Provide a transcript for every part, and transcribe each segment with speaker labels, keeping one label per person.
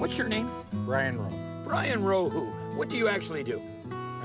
Speaker 1: What's your name?
Speaker 2: Brian Rowe.
Speaker 1: Brian Rowe. What do you actually do?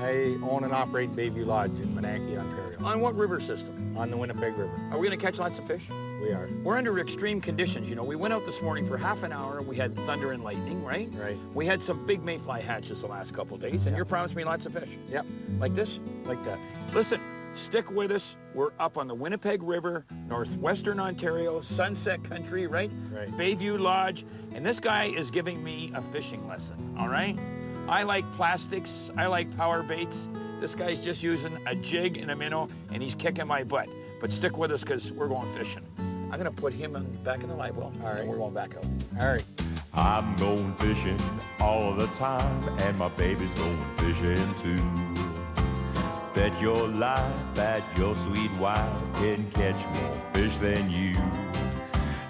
Speaker 2: I own and operate Bayview Lodge in Minaki, Ontario.
Speaker 1: On what river system?
Speaker 2: On the Winnipeg River.
Speaker 1: Are we going to catch lots of fish?
Speaker 2: We are.
Speaker 1: We're under extreme conditions. You know, we went out this morning for half an hour and we had thunder and lightning, right?
Speaker 2: Right.
Speaker 1: We had some big mayfly hatches the last couple of days, and you promised me lots of fish.
Speaker 2: Yep.
Speaker 1: Like this?
Speaker 2: Like that.
Speaker 1: Listen, stick with us. We're up on the Winnipeg River, northwestern Ontario, Sunset Country, right?
Speaker 2: Right.
Speaker 1: Bayview Lodge. And this guy is giving me a fishing lesson, all right? I like plastics. I like power baits. This guy's just using a jig and a minnow, and he's kicking my butt. But stick with us because we're going fishing. I'm going to put him back in the live well,
Speaker 2: all right.
Speaker 1: and we're going back out.
Speaker 2: All right.
Speaker 3: I'm going fishing all the time, and my baby's going fishing too. Bet your life that your sweet wife can catch more fish than you.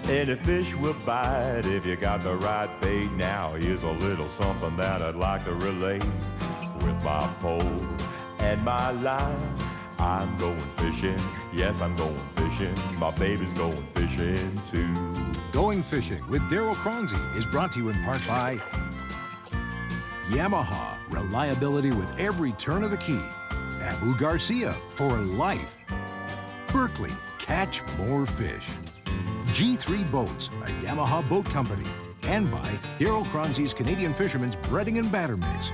Speaker 3: Any fish will bite if you got the right bait. Now here's a little something that I'd like to relate. With my pole and my line, I'm going fishing. Yes, I'm going fishing. My baby's going fishing too.
Speaker 4: Going Fishing with Daryl Cronzy is brought to you in part by Yamaha, reliability with every turn of the key. Abu Garcia, for life. Berkeley, catch more fish. G3 Boats, a Yamaha boat company. And by Daryl Cronzy's Canadian Fisherman's Breading and Batter Mix.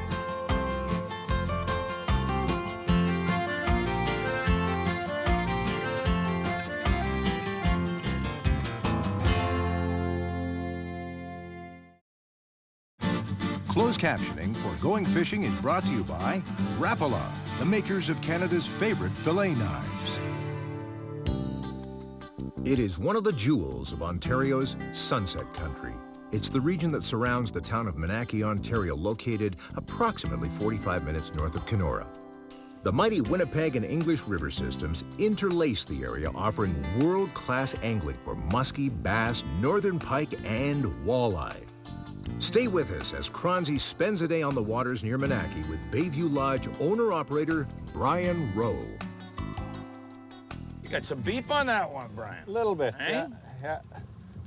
Speaker 4: Closed captioning for Going Fishing is brought to you by Rapala, the makers of Canada's favorite fillet knives. It is one of the jewels of Ontario's Sunset Country. It's the region that surrounds the town of Minaki, Ontario, located approximately 45 minutes north of Kenora. The mighty Winnipeg and English river systems interlace the area, offering world-class angling for muskie, bass, northern pike, and walleye. Stay with us as Cronzy spends a day on the waters near Minaki with Bayview Lodge owner-operator Brian Rowe.
Speaker 1: You got some beef on that one, Brian.
Speaker 2: A little bit.
Speaker 1: Eh?
Speaker 2: Yeah.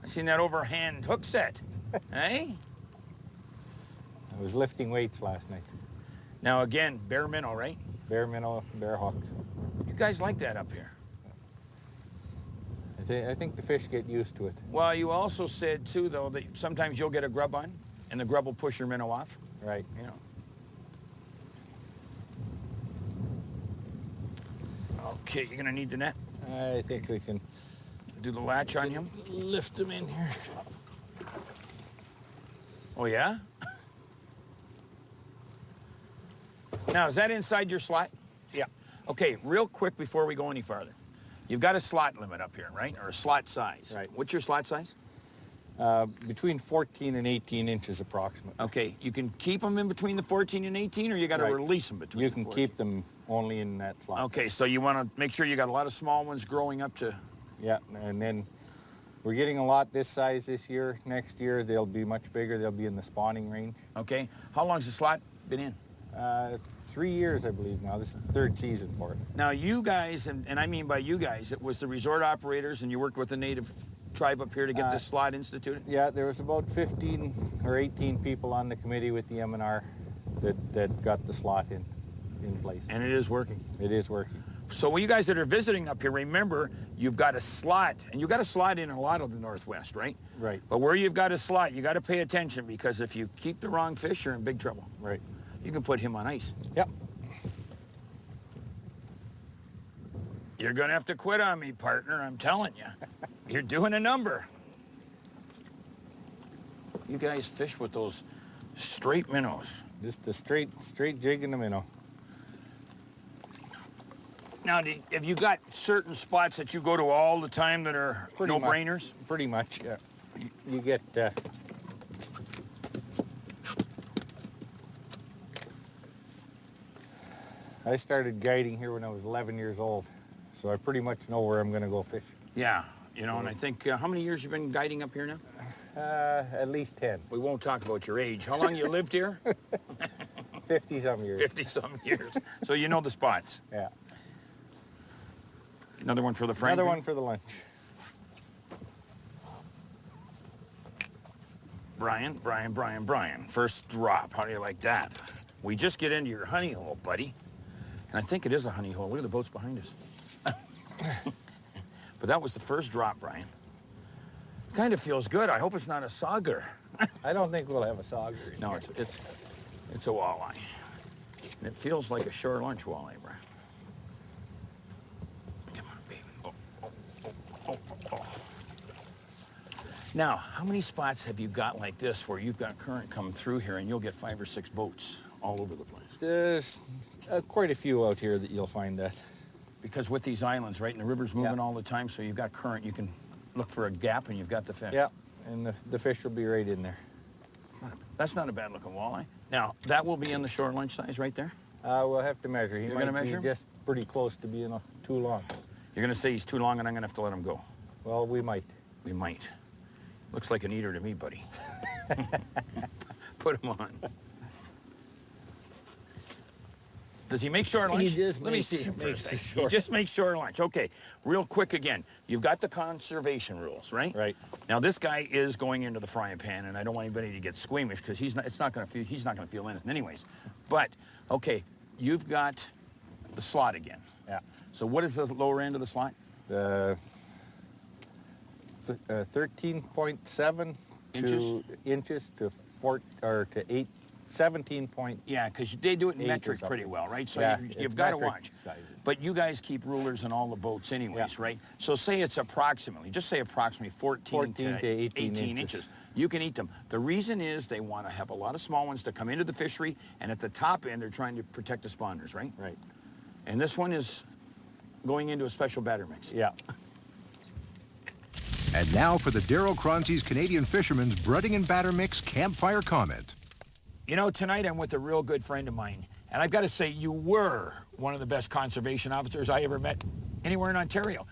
Speaker 1: I seen that overhand hook set. Eh?
Speaker 2: I was lifting weights last night.
Speaker 1: Now again, bare minnow, right?
Speaker 2: Bare minnow, bare hook.
Speaker 1: You guys like that up here.
Speaker 2: I think the fish get used to it.
Speaker 1: Well, you also said too, though, that sometimes you'll get a grub on, and the grub will push your minnow off.
Speaker 2: Right.
Speaker 1: You know. Okay, you're gonna need the net.
Speaker 2: I think we can
Speaker 1: Do the latch on him.
Speaker 2: lift him in here.
Speaker 1: Oh yeah. Now, is that inside your slot?
Speaker 2: Yeah.
Speaker 1: Okay, real quick before we go any farther. You've got a slot limit up here, right? Or a slot size.
Speaker 2: Right.
Speaker 1: What's your slot size?
Speaker 2: Between 14 and 18 inches approximately.
Speaker 1: Okay, you can keep them in between the 14 and 18, or you got to
Speaker 2: Right.
Speaker 1: release them between
Speaker 2: You
Speaker 1: the
Speaker 2: can
Speaker 1: 14?
Speaker 2: keep them only in that slot.
Speaker 1: Okay, so you want to make sure you got a lot of small ones growing up to...
Speaker 2: Yeah, and then we're getting a lot this size this year. Next year, they'll be much bigger. They'll be in the spawning range.
Speaker 1: Okay, how long's the slot been in?
Speaker 2: 3 years, I believe now. This is the third season for it.
Speaker 1: Now you guys, and I mean by you guys, it was the resort operators and you worked with the native tribe up here to get this slot instituted?
Speaker 2: Yeah, there was about 15 or 18 people on the committee with the M&R that got the slot in place.
Speaker 1: And it is working.
Speaker 2: It is working.
Speaker 1: So you guys that are visiting up here, remember, you've got a slot, and you've got a slot in a lot of the Northwest, right?
Speaker 2: Right.
Speaker 1: But where you've got a slot, you got to pay attention, because if you keep the wrong fish, you're in big trouble.
Speaker 2: Right.
Speaker 1: You can put him on ice.
Speaker 2: Yep.
Speaker 1: You're going to have to quit on me, partner, I'm telling you. You're doing a number. You guys fish with those straight minnows.
Speaker 2: Just the straight jig in the minnow.
Speaker 1: Now, have you got certain spots that you go to all the time that are no-brainers?
Speaker 2: Pretty much, yeah. You get... I started guiding here when I was 11 years old, so I pretty much know where I'm going to go fish.
Speaker 1: Yeah, you know, and I think, how many years you been guiding up here now?
Speaker 2: At least 10.
Speaker 1: We won't talk about your age. How long you lived here?
Speaker 2: 50-some years.
Speaker 1: 50-some years. So you know the spots.
Speaker 2: Yeah.
Speaker 1: Another one for the Frank?
Speaker 2: Another one for the lunch.
Speaker 1: Brian. First drop. How do you like that? We just get into your honey hole, buddy. And I think it is a honey hole. Look at the boats behind us. But that was the first drop, Brian. Kind of feels good. I hope it's not a sauger.
Speaker 2: I don't think we'll have a sauger in
Speaker 1: No,
Speaker 2: here.
Speaker 1: it's a walleye. And it feels like a shore lunch walleye, Brian. Come on, baby. Oh. Now, how many spots have you got like this where you've got current coming through here and you'll get 5 or 6 boats all over the place?
Speaker 2: There's quite a few out here that you'll find that.
Speaker 1: Because with these islands, right, and the river's moving all the time, so you've got current, you can look for a gap and you've got the fish.
Speaker 2: Yeah, and the fish will be right in there.
Speaker 1: That's not a bad looking walleye. Now, that will be in the shore lunch size right there?
Speaker 2: We'll have to measure. He
Speaker 1: You're
Speaker 2: might
Speaker 1: gonna measure him?
Speaker 2: be just pretty close to being too long.
Speaker 1: You're gonna say he's too long and I'm gonna have to let him go.
Speaker 2: Well, we might.
Speaker 1: We might. Looks like an eater to me, buddy. Put him on. Does he make shore lunch?
Speaker 2: He just
Speaker 1: Let me
Speaker 2: makes-
Speaker 1: see him for a
Speaker 2: makes the
Speaker 1: second. He
Speaker 2: shore-
Speaker 1: just makes shore lunch. Okay, real quick again. You've got the conservation rules, right?
Speaker 2: Right.
Speaker 1: Now this guy is going into the frying pan, and I don't want anybody to get squeamish because he's not going to feel anything anyways. But okay, you've got the slot again.
Speaker 2: Yeah.
Speaker 1: So what is the lower end of the slot?
Speaker 2: 13.7 inches to 17 point.
Speaker 1: Yeah, because they do it in
Speaker 2: 8 or
Speaker 1: metric pretty
Speaker 2: something.
Speaker 1: well, right? So
Speaker 2: Yeah,
Speaker 1: you've
Speaker 2: it's
Speaker 1: got to
Speaker 2: metric
Speaker 1: watch.
Speaker 2: sizes.
Speaker 1: But you guys keep rulers in all the boats anyways,
Speaker 2: Yeah.
Speaker 1: right? So say it's approximately, just say approximately 14
Speaker 2: to 18
Speaker 1: inches.
Speaker 2: inches.
Speaker 1: You can eat them. The reason is they want to have a lot of small ones to come into the fishery, and at the top end, they're trying to protect the spawners, right?
Speaker 2: Right.
Speaker 1: And this one is going into a special batter mix.
Speaker 2: Yeah.
Speaker 4: And now for the Darryl Cronsy's Canadian Fisherman's Breading and Batter Mix Campfire Comment.
Speaker 1: You know, tonight I'm with a real good friend of mine, and I've got to say you were one of the best conservation officers I ever met anywhere in Ontario.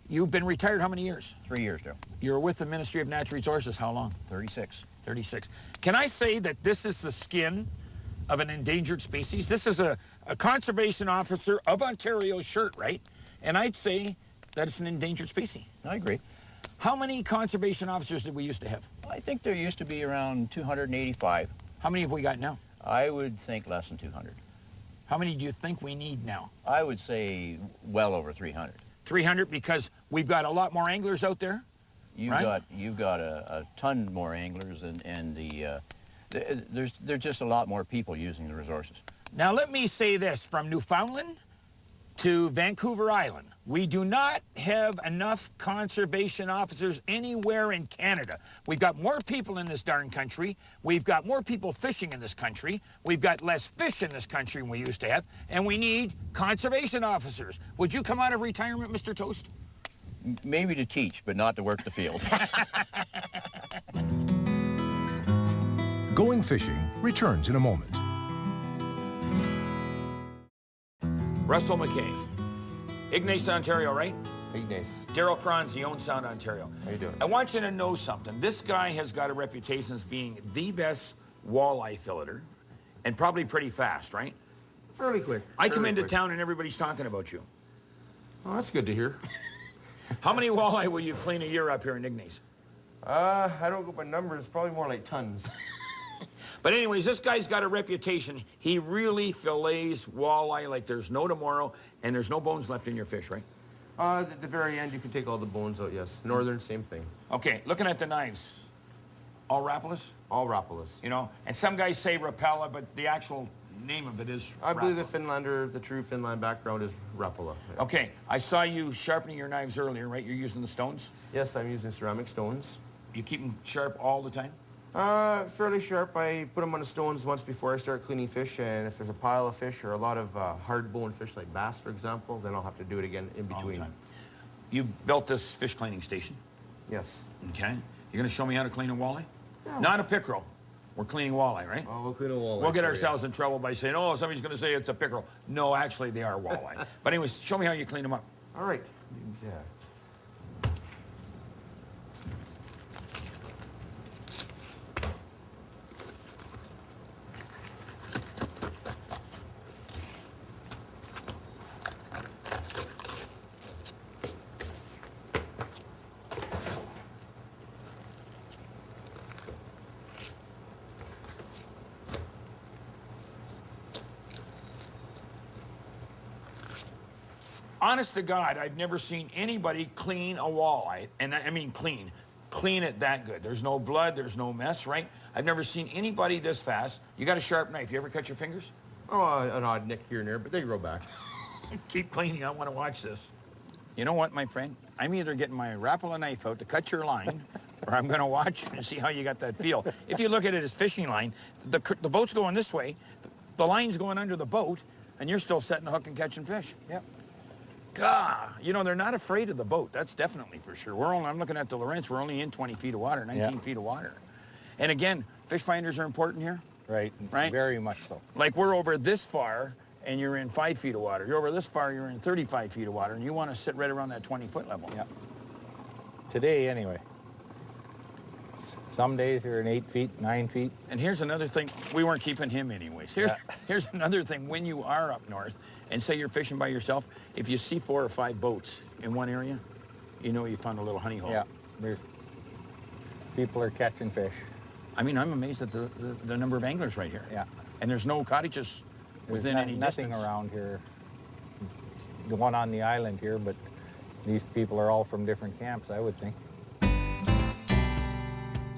Speaker 1: You've been retired how many years?
Speaker 5: 3 years, Joe.
Speaker 1: You're with the Ministry of Natural Resources how long?
Speaker 5: 36.
Speaker 1: 36. Can I say that this is the skin of an endangered species? This is a conservation officer of Ontario shirt, right? And I'd say that it's an endangered species.
Speaker 5: I agree.
Speaker 1: How many conservation officers did we used to have?
Speaker 5: I think there used to be around 285.
Speaker 1: How many have we got now?
Speaker 5: I would think less than 200.
Speaker 1: How many do you think we need now?
Speaker 5: I would say well over 300.
Speaker 1: 300 because we've got a lot more anglers out there? Right?
Speaker 5: You've got a ton more anglers and there's just a lot more people using the resources.
Speaker 1: Now let me say this, from Newfoundland to Vancouver Island, we do not have enough conservation officers anywhere in Canada. We've got more people in this darn country. We've got more people fishing in this country. We've got less fish in this country than we used to have, and we need conservation officers. Would you come out of retirement, Mr. Toast?
Speaker 5: Maybe to teach, but not to work the field.
Speaker 4: Going Fishing returns in a moment.
Speaker 1: Russell McKay. Ignace, Ontario, right?
Speaker 6: Ignace.
Speaker 1: Darryl Cronzy, Own Sound, Ontario.
Speaker 6: How you doing?
Speaker 1: I want you to know something. This guy has got a reputation as being the best walleye filleter, and probably pretty fast, right?
Speaker 6: Fairly quick.
Speaker 1: I come
Speaker 6: fairly
Speaker 1: into
Speaker 6: quick.
Speaker 1: town and everybody's talking about you.
Speaker 6: Oh, that's good to hear.
Speaker 1: How many walleye will you clean a year up here in Ignace?
Speaker 6: I don't go by numbers, probably more like tons.
Speaker 1: But anyways, this guy's got a reputation. He really fillets walleye like there's no tomorrow, and there's no bones left in your fish, right?
Speaker 6: At the very end, you can take all the bones out, yes. Northern, same thing.
Speaker 1: Okay, looking at the knives, all Rapalus,
Speaker 6: All Rapalas.
Speaker 1: you know? And some guys say Rapala, but the actual name of it is
Speaker 6: I believe the
Speaker 1: Rapala.
Speaker 6: Finlander, the true Finland background is Rapala.
Speaker 1: Okay, I saw you sharpening your knives earlier, right? You're using the stones?
Speaker 6: Yes, I'm using ceramic stones.
Speaker 1: You keep them sharp all the time?
Speaker 6: Fairly sharp. I put them on the stones once before I start cleaning fish, and if there's a pile of fish or a lot of hard-boned fish like bass, for example, then I'll have to do it again in
Speaker 1: All the
Speaker 6: between.
Speaker 1: time. You built this fish cleaning station,
Speaker 6: Yes.
Speaker 1: okay? You're gonna show me how to clean a walleye? Not a pickerel. We're cleaning walleye, right?
Speaker 6: Oh, we'll clean a wall.
Speaker 1: We'll get ourselves in trouble by saying, oh, somebody's gonna say it's a pickerel. No, actually, they are walleye. But anyways, show me how you clean them up.
Speaker 6: All right. Yeah.
Speaker 1: honest to God, I've never seen anybody clean a walleye, and I mean clean it that good. There's no blood, there's no mess, right? I've never seen anybody this fast. You got a sharp knife. You ever cut your fingers?
Speaker 6: Oh, an odd nick here and there, but they grow back.
Speaker 1: Keep cleaning. I want to watch this. You know what, my friend? I'm either getting my Rapala knife out to cut your line, or I'm going to watch and see how you got that feel. If you look at it as fishing line, the boat's going this way, the line's going under the boat, and you're still setting the hook and catching fish.
Speaker 2: Yep.
Speaker 1: God, you know, they're not afraid of the boat. That's definitely for sure. I'm looking at the Lawrence, we're only in 20 feet of water, 19 feet of water. And again, fish finders are important here.
Speaker 2: Right. Very much so.
Speaker 1: Like we're over this far, and you're in 5 feet of water. You're over this far, you're in 35 feet of water, and you want to sit right around that 20-foot level.
Speaker 2: Yep. Today, anyway. Some days you're in 8 feet, 9 feet.
Speaker 1: And here's another thing. We weren't keeping him anyways. Here's another thing. When you are up north, and say you're fishing by yourself, if you see 4 or 5 boats in one area, you know you found a little honey hole.
Speaker 2: Yeah, people are catching fish.
Speaker 1: I mean, I'm amazed at the number of anglers right here.
Speaker 2: Yeah.
Speaker 1: And there's no cottages within any
Speaker 2: nothing
Speaker 1: distance.
Speaker 2: around here. The one on the island here, but these people are all from different camps, I would think.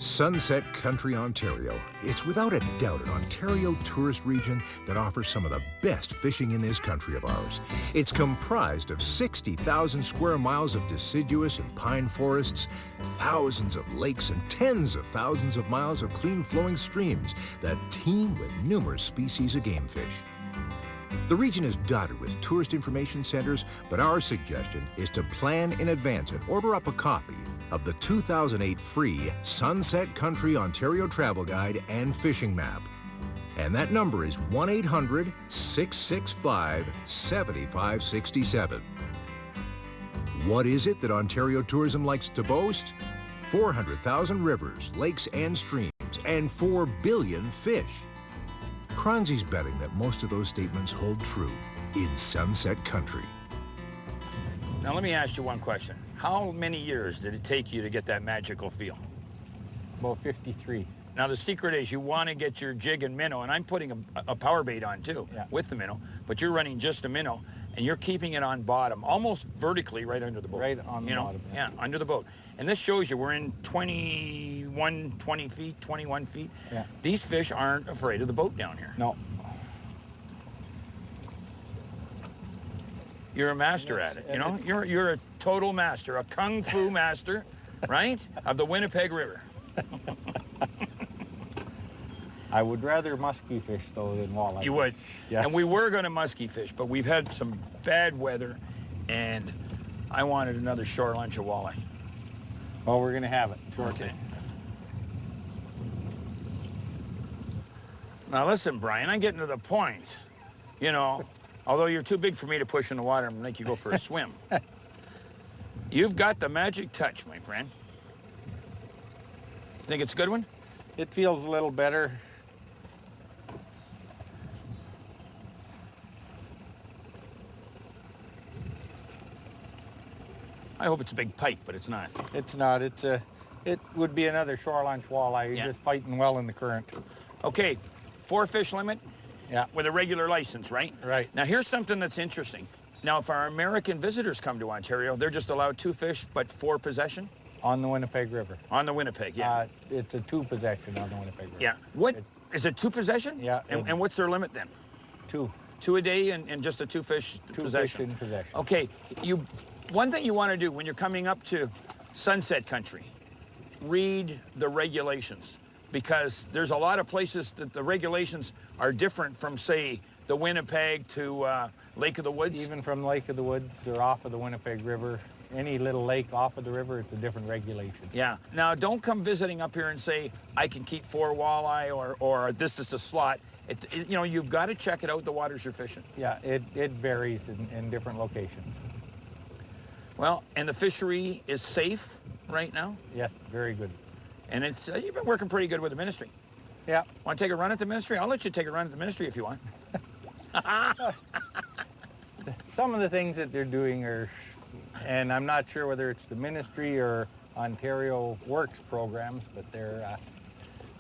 Speaker 4: Sunset Country, Ontario. It's without a doubt an Ontario tourist region that offers some of the best fishing in this country of ours. It's comprised of 60,000 square miles of deciduous and pine forests, thousands of lakes, and tens of thousands of miles of clean-flowing streams that teem with numerous species of game fish. The region is dotted with tourist information centers, but our suggestion is to plan in advance and order up a copy of the 2008 free Sunset Country Ontario Travel Guide and Fishing Map. And that number is 1-800-665-7567. What is it that Ontario tourism likes to boast? 400,000 rivers, lakes, and streams, and 4 billion fish. Kronzi's betting that most of those statements hold true in Sunset Country.
Speaker 1: Now let me ask you one question. How many years did it take you to get that magical feel?
Speaker 2: About 53.
Speaker 1: Now the secret is you want to get your jig and minnow, and I'm putting a power bait on too, with the minnow, but you're running just a minnow, and you're keeping it on bottom, almost vertically right under the boat.
Speaker 2: Right on the bottom.
Speaker 1: Yeah, under the boat. And this shows you we're in 20 feet, 21 feet.
Speaker 2: Yeah.
Speaker 1: These fish aren't afraid of the boat down here.
Speaker 2: No.
Speaker 1: You're a master at it, you know? You're a total master, a kung fu master, right? Of the Winnipeg River.
Speaker 2: I would rather musky fish, though, than walleye.
Speaker 1: You would.
Speaker 2: Yes.
Speaker 1: And we were going to musky fish, but we've had some bad weather, and I wanted another shore lunch of walleye.
Speaker 2: Well, we're going to have it.
Speaker 1: Okay. Now listen, Brian, I'm getting to the point. You know, although you're too big for me to push in the water and make you go for a swim. You've got the magic touch, my friend. Think it's a good one?
Speaker 2: It feels a little better.
Speaker 1: I hope it's a big pike, but it's not.
Speaker 2: It's not. It would be another shore lunch walleye. You're just fighting well in the current.
Speaker 1: Okay, 4 fish limit.
Speaker 2: Yeah.
Speaker 1: With a regular license, right?
Speaker 2: Right.
Speaker 1: Now here's something that's interesting. Now if our American visitors come to Ontario, they're just allowed 2 fish, but 4 possession?
Speaker 2: On the Winnipeg River.
Speaker 1: On the Winnipeg, yeah.
Speaker 2: It's a 2 possession on the Winnipeg River.
Speaker 1: Yeah. Is it 2 possession?
Speaker 2: Yeah.
Speaker 1: And what's their limit then?
Speaker 2: 2.
Speaker 1: 2 a day and just a 2 fish
Speaker 2: 2
Speaker 1: possession?
Speaker 2: fish in possession.
Speaker 1: Okay, one thing you want to do when you're coming up to Sunset Country, read the regulations, because there's a lot of places that the regulations are different from, say, the Winnipeg to Lake of the Woods.
Speaker 2: Even from Lake of the Woods or off of the Winnipeg River, any little lake off of the river, it's a different regulation.
Speaker 1: Yeah. Now, don't come visiting up here and say, I can keep 4 walleye or this is a slot. You know, you've got to check it out, the waters you're fishing.
Speaker 2: Yeah, it varies in different locations.
Speaker 1: Well, and the fishery is safe right now?
Speaker 2: Yes, very good.
Speaker 1: And it's you've been working pretty good with the ministry.
Speaker 2: Yeah.
Speaker 1: Want to take a run at the ministry? I'll let you take a run at the ministry if you want.
Speaker 2: Some of the things that they're doing are, and I'm not sure whether it's the ministry or Ontario Works programs, but they're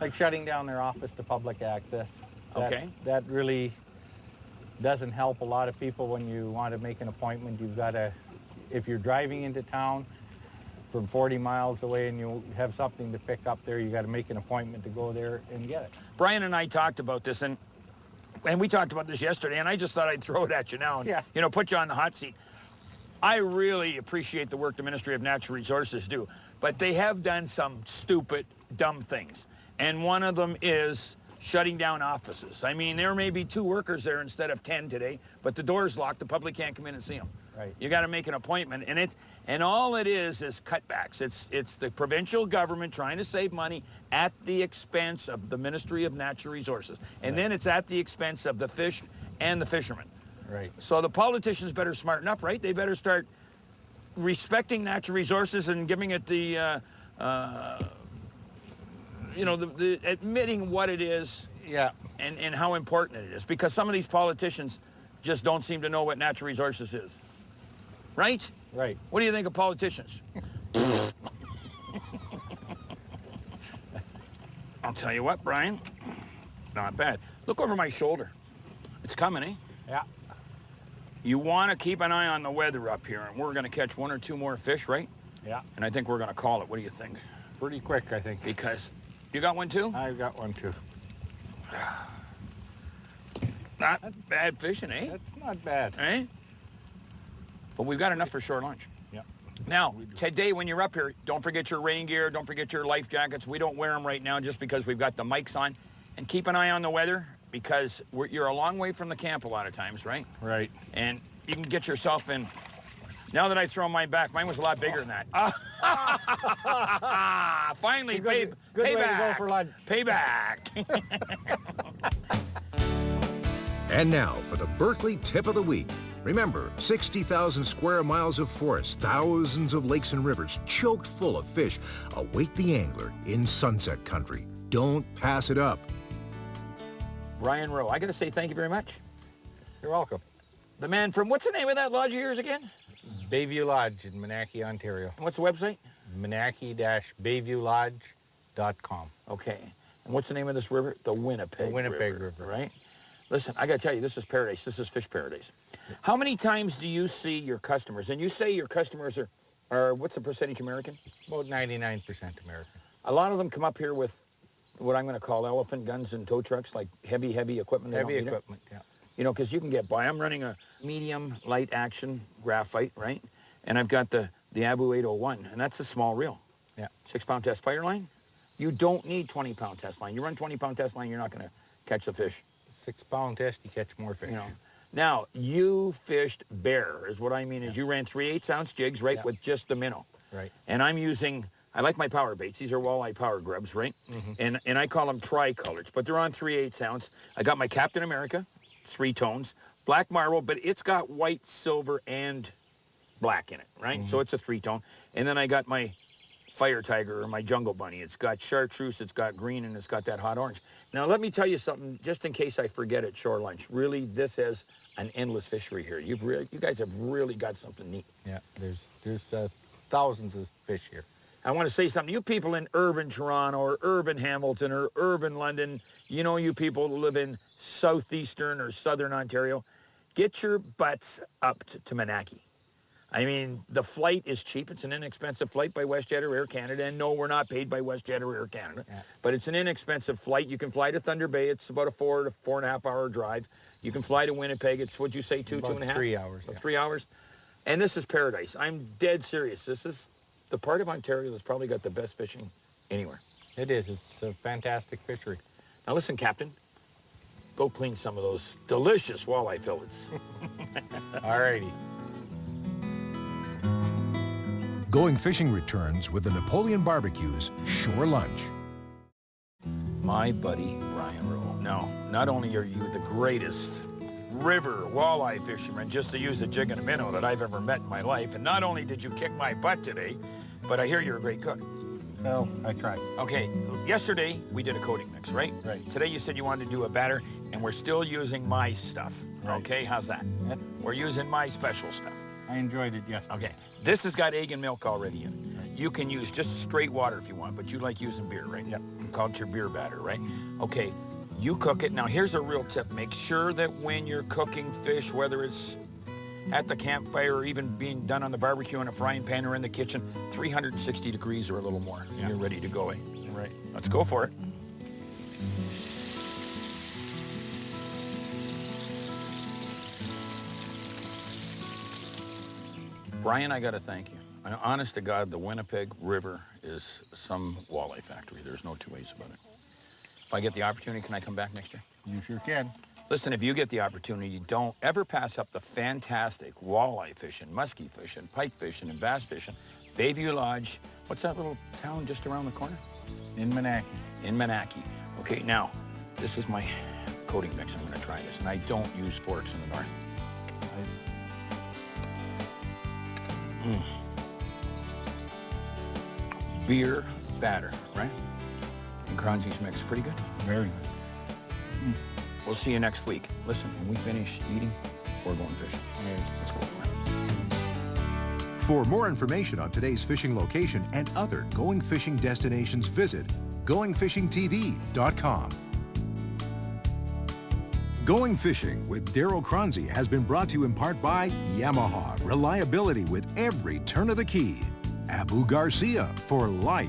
Speaker 2: like shutting down their office to public access.
Speaker 1: Okay.
Speaker 2: That really doesn't help a lot of people when you want to make an appointment. You've got to, if you're driving into town from 40 miles away and you have something to pick up there, you got to make an appointment to go there and get it.
Speaker 1: Brian and I talked about this, and we talked about this yesterday, and I just thought I'd throw it at you now and,
Speaker 2: Yeah.
Speaker 1: you know, put you on the hot seat. I really appreciate the work the Ministry of Natural Resources do, but they have done some stupid, dumb things. And one of them is shutting down offices. I mean, there may be 2 workers there instead of 10 today, but the door's locked. The public can't come in and see them.
Speaker 2: Right.
Speaker 1: You got to make an appointment, and all it is cutbacks. It's the provincial government trying to save money at the expense of the Ministry of Natural Resources, and then it's at the expense of the fish and the fishermen.
Speaker 2: Right.
Speaker 1: So the politicians better smarten up, right? They better start respecting natural resources and giving it the admitting what it is,
Speaker 2: Yeah.
Speaker 1: and how important it is, because some of these politicians just don't seem to know what natural resources is. Right?
Speaker 2: Right.
Speaker 1: What do you think of politicians? I'll tell you what, Brian, not bad. Look over my shoulder. It's coming, eh?
Speaker 2: Yeah.
Speaker 1: You want to keep an eye on the weather up here, and we're going to catch 1 or 2 more fish, right?
Speaker 2: Yeah.
Speaker 1: And I think we're going to call it. What do you think?
Speaker 2: Pretty quick, I think.
Speaker 1: Because you got one too?
Speaker 2: I've got one too.
Speaker 1: Not bad fishing, eh?
Speaker 2: That's not bad.
Speaker 1: Eh? But we've got enough for shore lunch.
Speaker 2: Yeah.
Speaker 1: Now, today when you're up here, don't forget your rain gear, don't forget your life jackets. We don't wear them right now just because we've got the mics on. And keep an eye on the weather, because you're a long way from the camp a lot of times, right?
Speaker 2: Right.
Speaker 1: And you can get yourself in. Now that I throw mine back, mine was a lot bigger than that. Finally,
Speaker 2: Good way to go for lunch.
Speaker 1: Payback.
Speaker 4: And now for the Berkeley Tip of the Week. Remember, 60,000 square miles of forest, thousands of lakes and rivers choked full of fish await the angler in Sunset Country. Don't pass it up.
Speaker 1: Brian Rowe, I got to say thank you very much.
Speaker 2: You're welcome.
Speaker 1: The man from, what's the name of that lodge of yours again?
Speaker 2: Bayview Lodge in Minaki, Ontario.
Speaker 1: And what's the website?
Speaker 2: Minaki-bayviewlodge.com.
Speaker 1: Okay. And what's the name of this river? The Winnipeg.
Speaker 2: The Winnipeg River.
Speaker 1: Right? Listen, I got to tell you, this is paradise. This is fish paradise. How many times do you see your customers? And you say your customers are what's the percentage American?
Speaker 2: About 99% American.
Speaker 1: A lot of them come up here with what I'm going to call elephant guns and tow trucks, like heavy equipment. They
Speaker 2: Heavy
Speaker 1: don't need it.
Speaker 2: equipment, yeah.
Speaker 1: You know, because you can get by. I'm running a medium light action graphite, right? And I've got the Abu 801, and that's a small reel.
Speaker 2: Yeah.
Speaker 1: 6-pound test fire line. You don't need 20-pound test line. You run 20-pound test line, you're not going to catch the fish.
Speaker 2: 6-pound test, you catch more fish.
Speaker 1: You know. Now, you fished bare, is what I mean, is you ran 3/8-ounce jigs, right,
Speaker 2: Yeah.
Speaker 1: with just the minnow.
Speaker 2: Right.
Speaker 1: And I'm using, I like my power baits. These are walleye power grubs, right? And I call them tricolors, but they're on 3/8-ounce. I got my Captain America, 3 tones, black marble, but it's got white, silver, and black in it, right? So it's a 3-tone. And then I got my Fire Tiger, or my Jungle Bunny. It's got chartreuse, it's got green, and it's got that hot orange. Now, let me tell you something, just in case I forget at Shore Lunch. Really, this is an endless fishery here. You guys have really got something neat.
Speaker 2: Yeah, there's thousands of fish here.
Speaker 1: I want to say something. You people in urban Toronto or urban Hamilton or urban London, you know, you people who live in southeastern or southern Ontario, get your butts up to Minaki. I mean, the flight is cheap. It's an inexpensive flight by WestJet or Air Canada. And no, we're not paid by WestJet or Air Canada.
Speaker 2: Yeah.
Speaker 1: But it's an inexpensive flight. You can fly to Thunder Bay. It's about a 4 to 4.5 hour drive. You can fly to Winnipeg. It's, what'd you say, two and a half?
Speaker 2: 3 hours.
Speaker 1: About
Speaker 2: Yeah.
Speaker 1: 3 hours. And this is paradise. I'm dead serious. This is the part of Ontario that's probably got the best fishing anywhere.
Speaker 2: It is. It's a fantastic fishery.
Speaker 1: Now listen, Captain. Go clean some of those delicious walleye fillets.
Speaker 2: All righty.
Speaker 4: Going fishing returns with the Napoleon Barbecue's Shore Lunch.
Speaker 1: My buddy, Brian Rowe. Now, not only are you the greatest river walleye fisherman, just to use a jig and a minnow, that I've ever met in my life, and not only did you kick my butt today, but I hear you're a great cook.
Speaker 2: Well, I tried.
Speaker 1: Okay, yesterday we did a coating mix, right?
Speaker 2: Right.
Speaker 1: Today you said you wanted to do a batter, and we're still using my stuff.
Speaker 2: Right.
Speaker 1: Okay, how's that?
Speaker 2: Yeah.
Speaker 1: We're using my special stuff.
Speaker 2: I enjoyed it yesterday.
Speaker 1: Okay, this has got egg and milk already in it. You can use just straight water if you want, but you like using beer, right?
Speaker 2: Yep.
Speaker 1: Call it your beer batter, right? Okay, You cook it. Now here's a real tip. Make sure that when you're cooking fish, whether it's at the campfire or even being done on the barbecue in a frying pan or in the kitchen, 360 degrees or a little more, and you're ready to go.
Speaker 2: Right.
Speaker 1: Let's go for it. Brian, I got to thank you. Honest to God, the Winnipeg River is some walleye factory. There's no two ways about it. If I get the opportunity, can I come back next year?
Speaker 2: You sure can.
Speaker 1: Listen, if you get the opportunity, don't ever pass up the fantastic walleye fishing, muskie fishing, pike fishing, and bass fishing. Bayview Lodge. What's that little town just around the corner?
Speaker 2: In Minaki.
Speaker 1: In Minaki. Okay, now, this is my coating mix. I'm going to try this. And I don't use forks in the north. Beer batter, right? And Kronzi's mix, pretty good.
Speaker 2: Very good.
Speaker 1: We'll see you next week. Listen, when we finish eating, we're going fishing. Let's go for it.
Speaker 4: For more information on today's fishing location and other going fishing destinations, visit goingfishingtv.com. Going Fishing with Daryl Kronzi has been brought to you in part by Yamaha, reliability with every turn of the key. Abu Garcia, for life.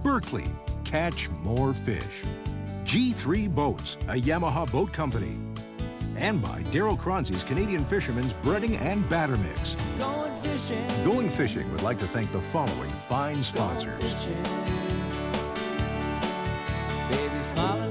Speaker 4: Berkeley, catch more fish. G3 Boats, a Yamaha boat company. And by Daryl Kronzi's Canadian Fisherman's Breading and Batter Mix.
Speaker 7: Going fishing.
Speaker 4: Going Fishing would like to thank the following fine sponsors.
Speaker 7: Baby, smile